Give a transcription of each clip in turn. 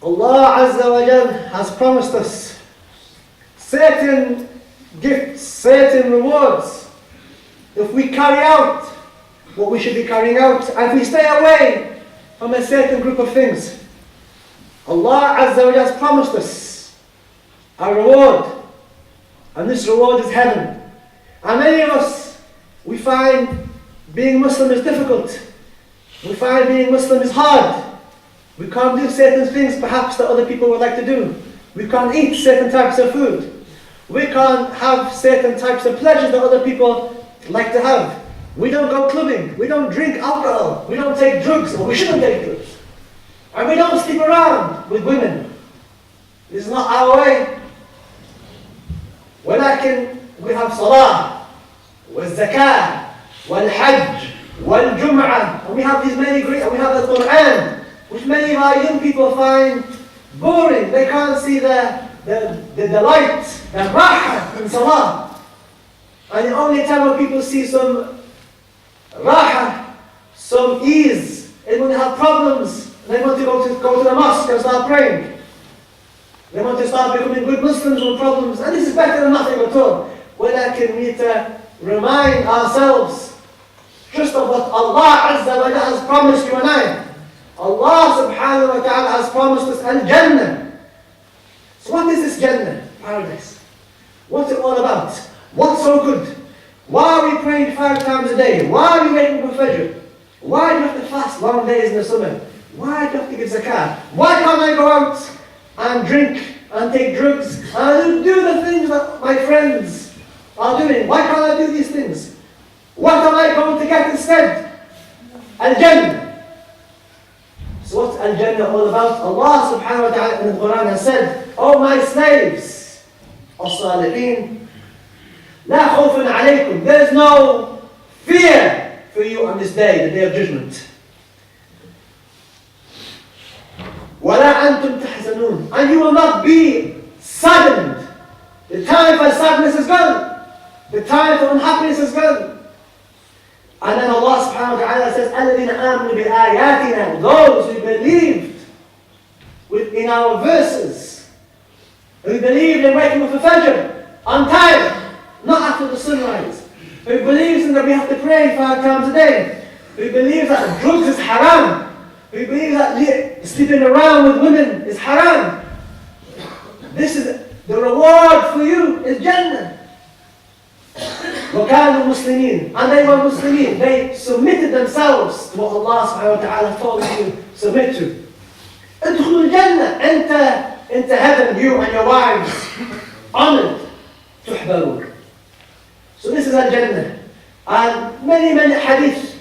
Allah Azza wa Jal has promised us certain gifts, certain rewards if we carry out what we should be carrying out, and if we stay away from a certain group of things. Allah Azza wa Jal has promised us a reward, and this reward is heaven. And many of us, we find being Muslim is difficult. We find being Muslim is hard. We can't do certain things perhaps that other people would like to do. We can't eat certain types of food. We can't have certain types of pleasures that other people like to have. We don't go clubbing. We don't drink alcohol. We don't take drugs, or we shouldn't take drugs. And we don't sleep around with women. This is not our way. ولكن we have salah, والزكاة, والhajj, والجمعة, and we have these many great, and we have the Quran, which many of our young people find boring. They can't see the delight, the raha in salah. And the only time when people see some raha, some ease, is when they have problems, and they want to go to the mosque and start praying. They want to start becoming good Muslims with problems, and this is better than nothing at all. We need to remind ourselves just of what Allah Azza wa Jalla has promised you and I. Allah subhanahu wa ta'ala has promised us al-Jannah. So what is this Jannah? Paradise. What's it all about? What's so good? Why are we praying 5 times a day? Why are we waiting for Fajr? Why do you have to fast long days in the summer? Why do you have to give zakah? Why can't I go out and drink and take drugs and do the things that my friends are doing? Why can't I do these things? What am I going to get instead? Al-Jannah. So what's Al-Jannah all about? Allah subhanahu wa ta'ala in the Quran has said, "O my slaves, as-salihin, la khawfun alaykum." There is no fear for you on this day, the day of judgment. وَلَا أَنْتُمْ تَحْزَنُونَ. And you will not be saddened. The time for sadness is gone. The time for unhappiness is gone. And then Allah subhanahu wa ta'ala says, الَّذِينَ آمَنُوا بِآيَاتِنَا. Those who believed in our verses, who believed in waking up for Fajr on time, not after the sunrise, who believes in that we have to pray 5 times a day, who believes that drugs is haram, who believes that sleeping around with women is haram. This is the reward for you, is Jannah. وَكَانُوا مُسْلِمِينَ. And they were Muslimin. They submitted themselves to what Allah subhanahu wa ta'ala told you to submit to. ادخلوا الجنة. Enter into heaven, you and your wives, honored. تحبرون. So this is Al-Jannah. And many hadith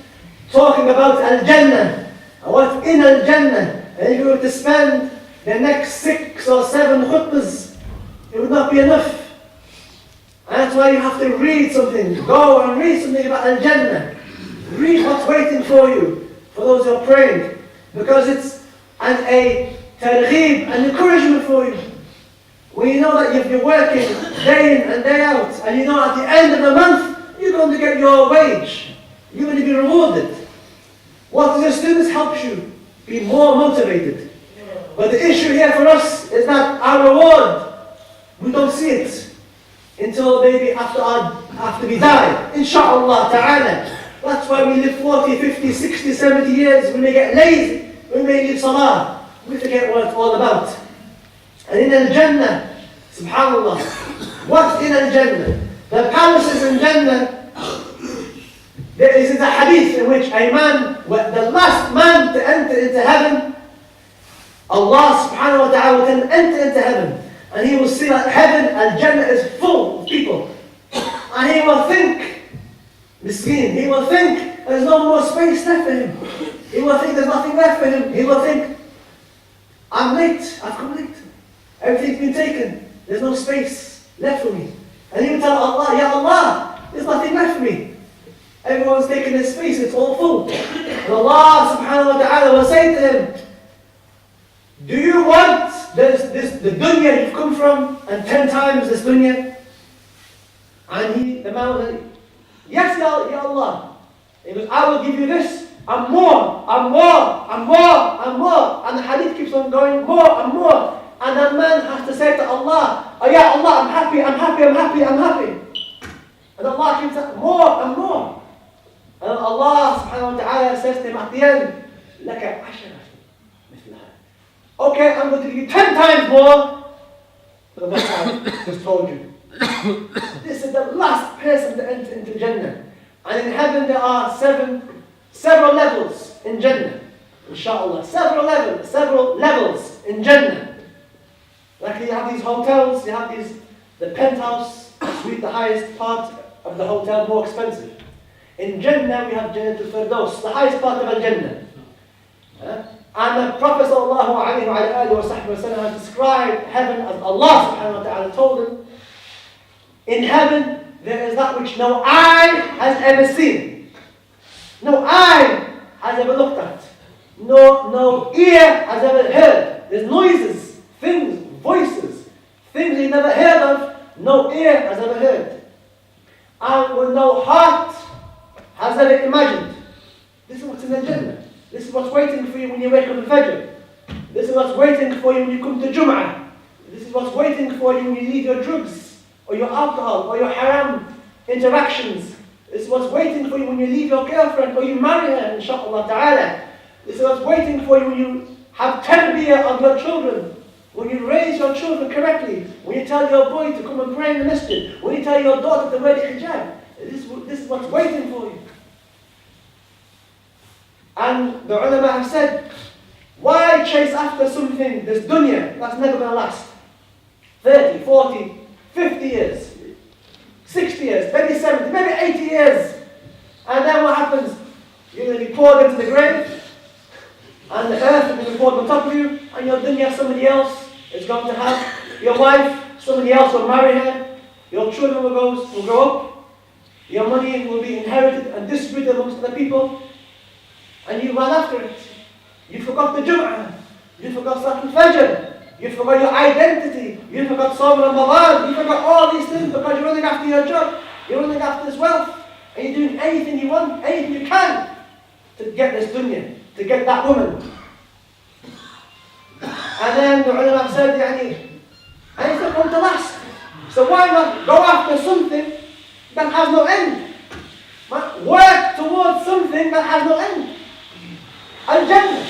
talking about Al-Jannah. And what's in Al-Jannah. And if you were to spend the next 6 or 7 khutbahs, it would not be enough. And that's why you have to read something. Go and read something about Al-Jannah. Read what's waiting for you, for those who are praying. Because it's a targheeb, an encouragement for you. When you know that you're working day in and day out, and you know at the end of the month, you're going to get your wage. You're going to be rewarded. What does the students help you be more motivated? But the issue here for us is that our reward, we don't see it until maybe after we die. Insha'Allah ta'ala. That's why we live 40, 50, 60, 70 years. We may get lazy. We may leave salah. We forget what it's all about. And in Al-Jannah, subhanAllah, what's in Al-Jannah? The palaces in Jannah, there is a hadith in which a man, the last man to enter into heaven, Allah subhanahu wa ta'ala will then enter into heaven. And he will see that heaven and Jannah is full of people. And he will think, miskeen, he will think there's no more space left for him. He will think there's nothing left for him. He will think, I'm late, I've come late. Everything's been taken. There's no space left for me. And he will tell Allah, Ya Allah, there's nothing left for me. Everyone's taken their space, it's all full. And Allah subhanahu wa ta'ala will say to him, do you want the dunya you've come from, and 10 times this dunya? And the man will say, yes, Ya Allah. He goes, I will give you this, and more, and more, and more, and more. And the hadith keeps on going more and more. And a man has to say to Allah, oh yeah, Allah, I'm happy, I'm happy, I'm happy, I'm happy. And Allah keeps saying more and more. And Allah subhanahu wa ta'ala says to him at the end, لَكَ عَشَرَةٌ مِثْلَهَا. Okay, I'm going to give you 10 times more than what I just told you. This is the last person to enter into Jannah. And in heaven there are several levels in Jannah. Inshallah. Several levels in Jannah. Like you have these hotels, you have the penthouse suite, the highest part of the hotel, more expensive. In Jannah we have Jannah al-Firdaus, the highest part of Al-Jannah. And the Prophet ﷺ has described heaven as Allah subhanahu wa ta'ala told him, in heaven there is that which no eye has ever seen, no eye has ever looked at, no ear has ever heard. There's noises, things, voices, things you never heard of, no ear has ever heard. And with no heart has ever imagined. This is what's in the Jannah. This is what's waiting for you when you wake up in Fajr. This is what's waiting for you when you come to Jum'ah. This is what's waiting for you when you leave your drugs, or your alcohol, or your haram interactions. This is what's waiting for you when you leave your girlfriend, or you marry her, inshaAllah ta'ala. This is what's waiting for you when you have tarbiyah of your children, when you raise your children correctly, when you tell your boy to come and pray in the masjid, when you tell your daughter to wear the hijab. This is what's waiting for you. And the ulama have said, why chase after something, this dunya, that's never going to last? 30, 40, 50 years, 60 years, maybe 70, maybe 80 years. And then what happens? You're going to be poured into the grave, and the earth is going to be poured on top of you, and your dunya, somebody else is going to have. Your wife, somebody else will marry her. Your children will grow up. Your money will be inherited and distributed amongst the people. And you run after it. You forgot the Jum'ah. You forgot Salat al-Fajr. You forgot your identity. You forgot Sawm Ramadan. You forgot all these things because you're running after your job. You're running after this wealth. And you're doing anything you want, anything you can to get this dunya, to get that woman. And then the ulama said, and it's not going to last. So why not go after something that has no end? Work towards something that has no end. Al-Jannah.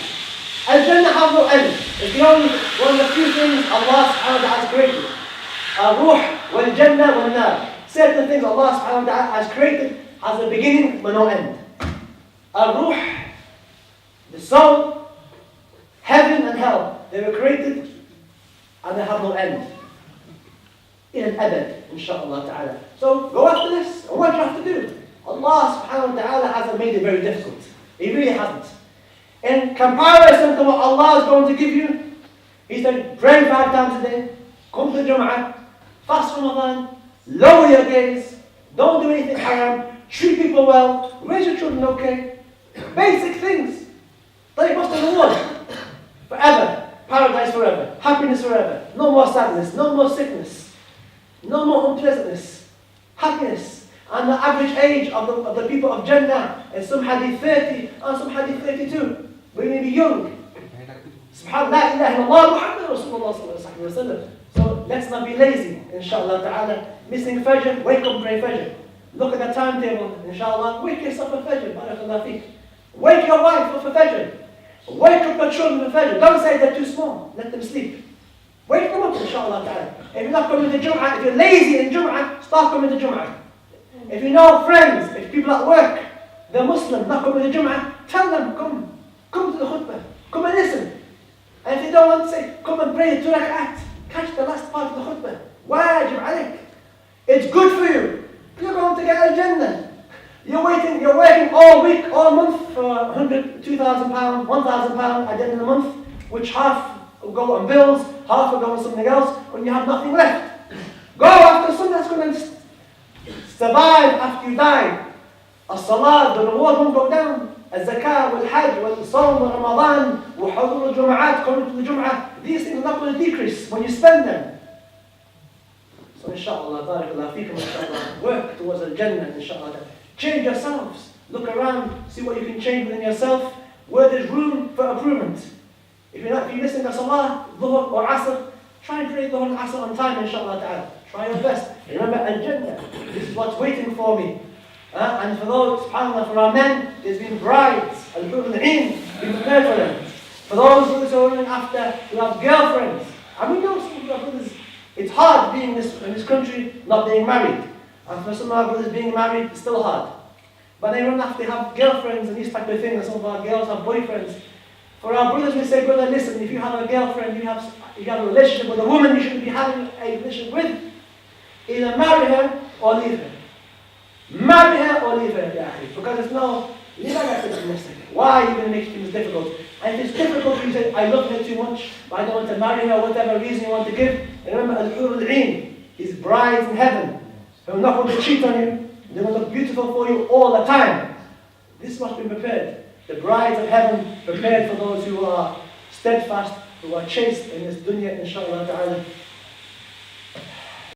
Al-Jannah has no end. It's the only one of the few things Allah subhanahu wa ta'ala has created. Al-Ruh, wal-Jannah, wal-Nar. Certain things Allah subhanahu wa ta'ala has created has a beginning but no end. Al-Ruh, the soul, heaven and hell, they were created and they have no end. In abad, inshaAllah ta'ala. So go after this. And what do you have to do? Allah subhanahu wa ta'ala hasn't made it very difficult. He really hasn't. In comparison to what Allah is going to give you, He said, pray 5 times a day, come to Jum'ah, fast Ramadan, lower your gaze, don't do anything haram, treat people well, raise your children okay. Basic things that you must reward forever, paradise forever, happiness forever, no more sadness, no more sickness, no more unpleasantness, happiness. And the average age of the people of Jannah is some hadith 30 and some hadith 32. We're going to be young. Subhanallah, la ilaha illallah, Muhammad Rasulullah sallallahu alayhi wa sallam. So let's not be lazy, inshallah ta'ala. Missing Fajr, wake up, pray Fajr. Look at the timetable, inshallah. Wake yourself for Fajr, barakallah feek. Wake your wife up for Fajr. Wake up your children for Fajr. Don't say they're too small, let them sleep. Wake them up, inshallah ta'ala. If you're not coming to Jum'ah, if you're lazy in Jum'ah, start coming to Jum'ah. If you know friends, if people at work, they're Muslim, not coming to Jum'ah, tell them, come to the khutbah, come and listen. And if you don't want to say, come and pray 2 rak'at, catch the last part of the khutbah. Wajib alayk. It's good for you. You're going to get Al-Jannah. You're working all week, all month for 100, 2,000 pounds, 1,000 pounds at the end of the month, which half will go on bills, half will go on something else, when you have nothing left. Go after something that's going to survive after you die. As-salat, the reward won't go down. Al-zakah, wal-hajj, wal-sawm, wal-ramadan, wa-hudur al-jum'at, coming to the jum'ah. These things are not going to decrease when you spend them. So inshallah, barakallah feekum, inshallah, work towards al-Jannah, inshallah. Change yourselves. Look around, see what you can change within yourself, where there's room for improvement. If you're listening to Salah, Dhuhr or Asr, try and pray Dhuhr and Asr on time, inshallah ta'ala. Try your best. Remember, Al-Jannah, this is what's waiting for me. And for those, subhanAllah, for our men, there's been brides, Al-Hur al-Ain, been prepared for them. For those who are running after, who have girlfriends. And we know some of our brothers, it's hard being in this country, not being married. And for some of our brothers being married, it's still hard. But they run after, they have girlfriends and these type of things, and some of our girls have boyfriends. For our brothers, we say, brother, listen, if you have a girlfriend, you have a relationship with a woman you shouldn't be having a relationship with, either marry her or leave her. Marry her or leave her, because there's no, you don't have to be domestic. Why are you going to make things difficult? And if it's difficult, you say, I love her too much, but I don't want to marry her, whatever reason you want to give. And remember, Al-Hur al-Ain, his brides in heaven, who are not going to cheat on you, they will look beautiful for you all the time. This must be prepared. The brides of heaven prepared for those who are steadfast, who are chaste in this dunya, inshallah ta'ala.